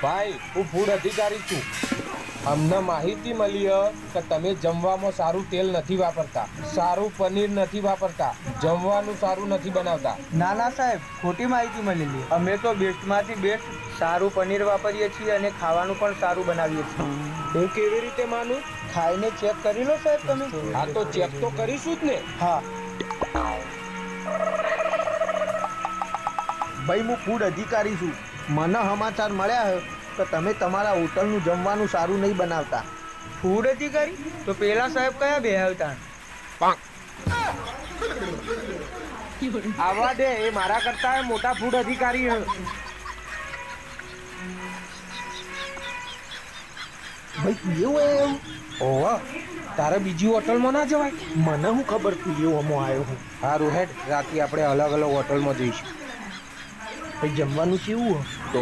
ભાઈ હું ફૂડ અધિકારી છું. અમને માહિતી મળી કે તમે જમવામાં સારું તેલ નથી વાપરતા, સારું પનીર નથી વાપરતા, જમવાનું સારું નથી બનાવતા. ના ના સાહેબ, ખોટી માહિતી મળેલી. અમે તો બેસ્ટમાંથી બેસ્ટ સારું પનીર વાપરીએ છીએ અને ખાવાનું પણ સારું બનાવીએ છીએ. હું કેવી રીતે માનું? ખાઈને ચેક કરી લો સાહેબ તમે. હા તો ચેક તો કરીશું જ ને. હા ભાઈ હું ફૂડ અધિકારી છું. મને સમાચાર મળ્યા કે તમે તમારા હોટલનું જમવાનું સારું નહીં બનાવતા. ફૂડ અધિકારી તો પેલા સાહેબ કયા બે આવતા? આવા દે, એ મારા કરતા મોટા ફૂડ અધિકારી હે. ભાઈ એવું એમ? ઓવા તારે બીજી હોટલમાં ના જવાય? મને શું ખબર તું એવું અમો આવ્યો હું. સારું હેડ, રાતે આપણે અલગ અલગ હોટલમાં જઈશું. ભાઈ જમવાનું કેવું? તો